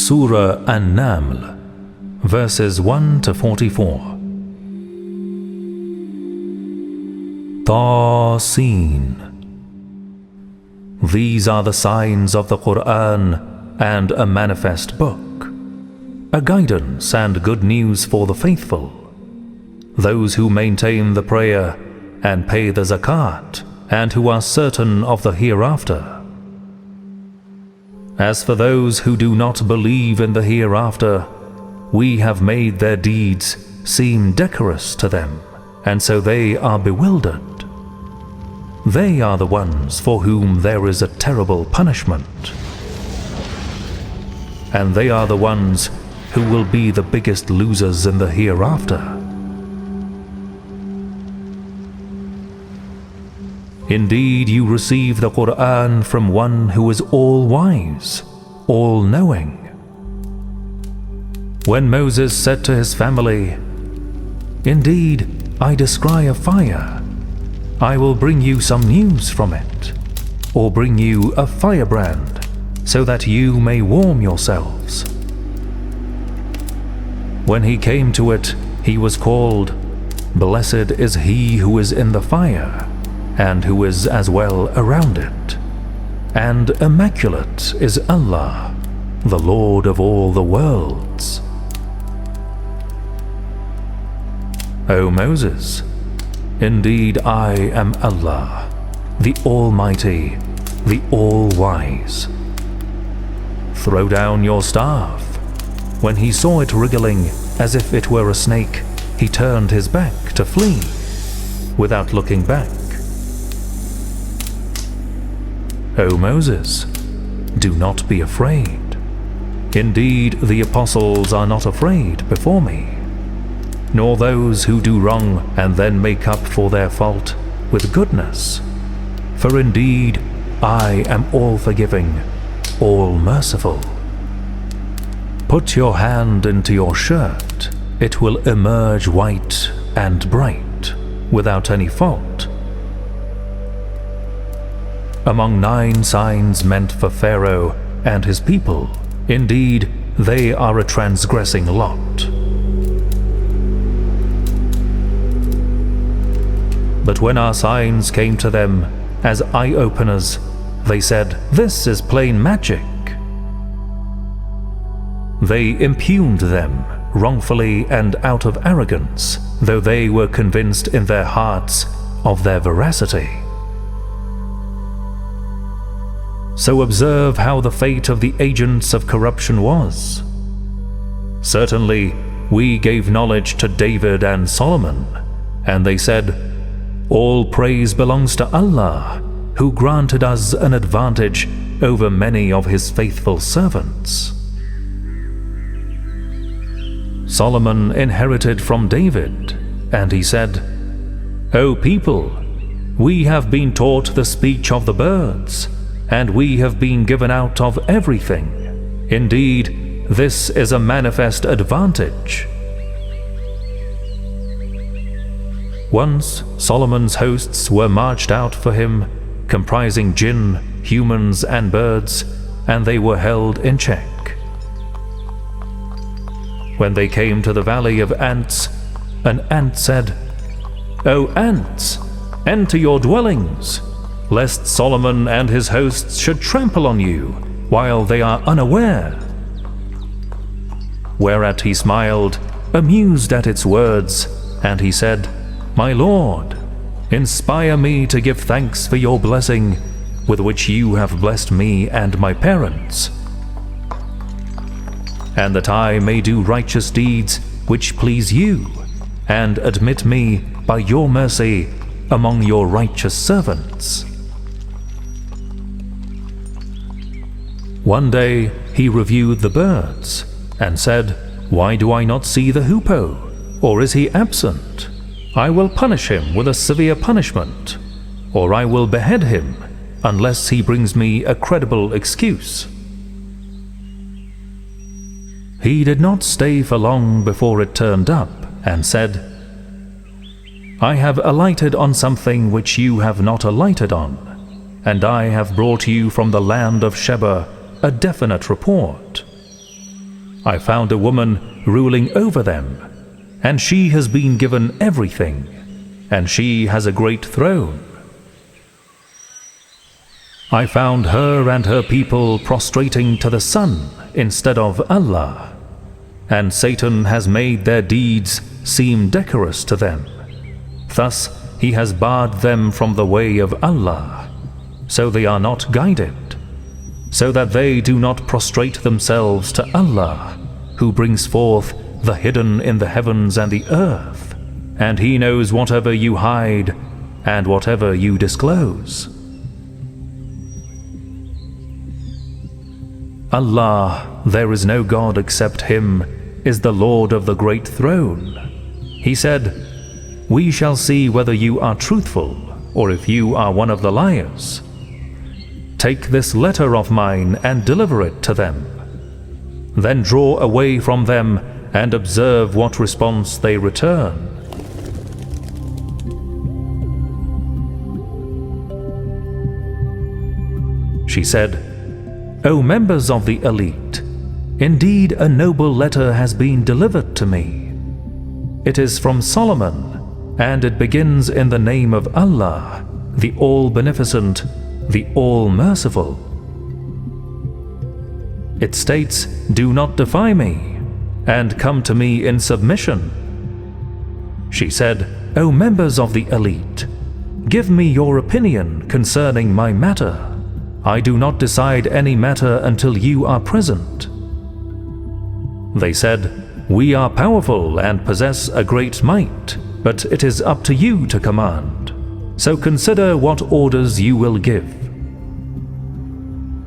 Surah An-Naml, verses 1 to 44. Tasin. These are the signs of the Qur'an and a manifest book, a guidance and good news for the faithful, those who maintain the prayer and pay the zakat, and who are certain of the hereafter. As for those who do not believe in the hereafter, we have made their deeds seem decorous to them, and so they are bewildered. They are the ones for whom there is a terrible punishment, and they are the ones who will be the biggest losers in the hereafter. Indeed, you receive the Qur'an from one who is all-wise, all-knowing. When Moses said to his family, "Indeed, I descry a fire. I will bring you some news from it, or bring you a firebrand, so that you may warm yourselves." When he came to it, he was called, "Blessed is he who is in the fire, and who is as well around it. And immaculate is Allah, the Lord of all the worlds." O Moses, indeed I am Allah, the Almighty, the All-Wise. Throw down your staff. When he saw it wriggling as if it were a snake, he turned his back to flee, without looking back. O Moses, do not be afraid. Indeed, the apostles are not afraid before me, nor those who do wrong and then make up for their fault with goodness. For indeed, I am all-forgiving, all-merciful. Put your hand into your shirt, it will emerge white and bright, without any fault. Among 9 signs meant for Pharaoh and his people, indeed, they are a transgressing lot. But when our signs came to them as eye-openers, they said, "This is plain magic." They impugned them wrongfully and out of arrogance, though they were convinced in their hearts of their veracity. So observe how the fate of the agents of corruption was. Certainly, we gave knowledge to David and Solomon, and they said, "All praise belongs to Allah, who granted us an advantage over many of his faithful servants." Solomon inherited from David, and he said, "O people, we have been taught the speech of the birds, and we have been given out of everything. Indeed, this is a manifest advantage." Once Solomon's hosts were marched out for him, comprising jinn, humans and birds, and they were held in check. When they came to the valley of ants, an ant said, "O ants, enter your dwellings, lest Solomon and his hosts should trample on you while they are unaware." Whereat he smiled, amused at its words, and he said, "My Lord, inspire me to give thanks for your blessing with which you have blessed me and my parents, and that I may do righteous deeds which please you, and admit me by your mercy among your righteous servants." One day he reviewed the birds and said, "Why do I not see the hoopoe? Or is he absent? I will punish him with a severe punishment, or I will behead him unless he brings me a credible excuse." He did not stay for long before it turned up and said, "I have alighted on something which you have not alighted on, and I have brought you from the land of Sheba a definite report. I found a woman ruling over them, and she has been given everything, and she has a great throne. I found her and her people prostrating to the sun instead of Allah, and Satan has made their deeds seem decorous to them. Thus he has barred them from the way of Allah, so they are not guided, so that they do not prostrate themselves to Allah, who brings forth the hidden in the heavens and the earth, and He knows whatever you hide and whatever you disclose. Allah, there is no God except Him, is the Lord of the great throne. He said, "We shall see whether you are truthful or if you are one of the liars. Take this letter of mine and deliver it to them. Then draw away from them and observe what response they return." She said, "O members of the elite, indeed a noble letter has been delivered to me. It is from Solomon, and it begins in the name of Allah, the All-Beneficent, the All-Merciful. It states, 'Do not defy me, and come to me in submission.'" She said, "O members of the elite, give me your opinion concerning my matter. I do not decide any matter until you are present." They said, "We are powerful and possess a great might, but it is up to you to command. So consider what orders you will give."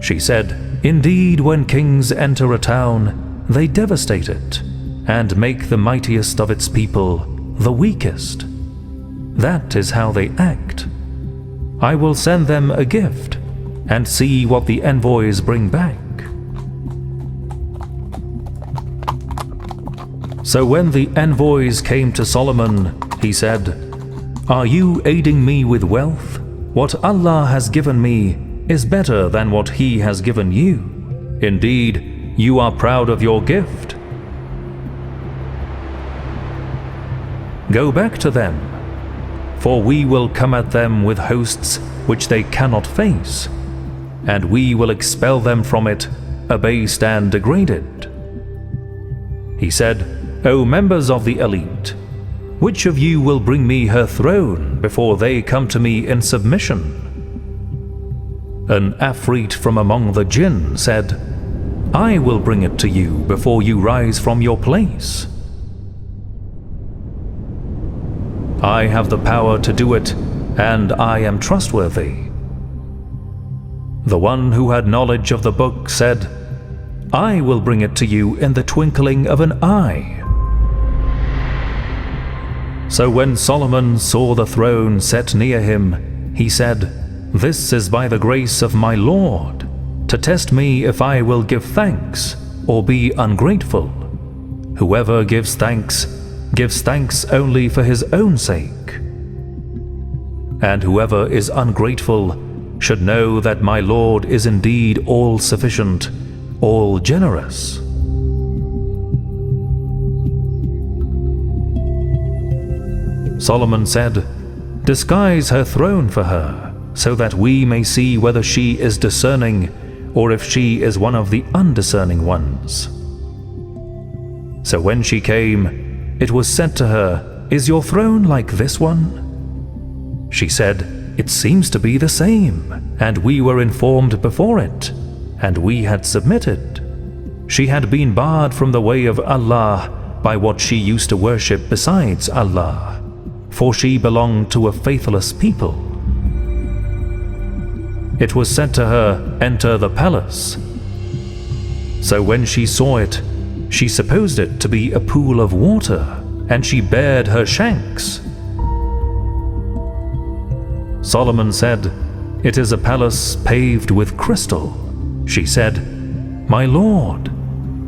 She said, "Indeed, when kings enter a town, they devastate it, and make the mightiest of its people the weakest. That is how they act. I will send them a gift, and see what the envoys bring back." So when the envoys came to Solomon, he said, "Are you aiding me with wealth? What Allah has given me is better than what He has given you. Indeed, you are proud of your gift. Go back to them, for we will come at them with hosts which they cannot face, and we will expel them from it, abased and degraded." He said, "O members of the elite, which of you will bring me her throne before they come to me in submission?" An Afrit from among the jinn said, "I will bring it to you before you rise from your place. I have the power to do it, and I am trustworthy." The one who had knowledge of the book said, "I will bring it to you in the twinkling of an eye." So when Solomon saw the throne set near him, he said, "This is by the grace of my Lord, to test me if I will give thanks or be ungrateful. Whoever gives thanks only for his own sake. And whoever is ungrateful should know that my Lord is indeed all-sufficient, all-generous." Solomon said, "Disguise her throne for her, so that we may see whether she is discerning or if she is one of the undiscerning ones." So when she came, it was said to her, "Is your throne like this one?" She said, "It seems to be the same, and we were informed before it, and we had submitted." She had been barred from the way of Allah by what she used to worship besides Allah, for she belonged to a faithless people. It was said to her, "Enter the palace." So when she saw it, she supposed it to be a pool of water, and she bared her shanks. Solomon said, "It is a palace paved with crystal." She said, "My Lord,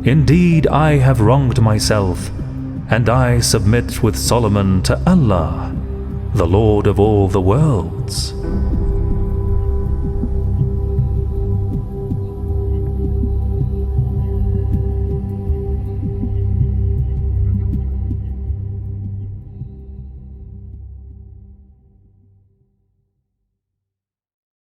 indeed I have wronged myself, and I submit with Solomon to Allah, the Lord of all the worlds."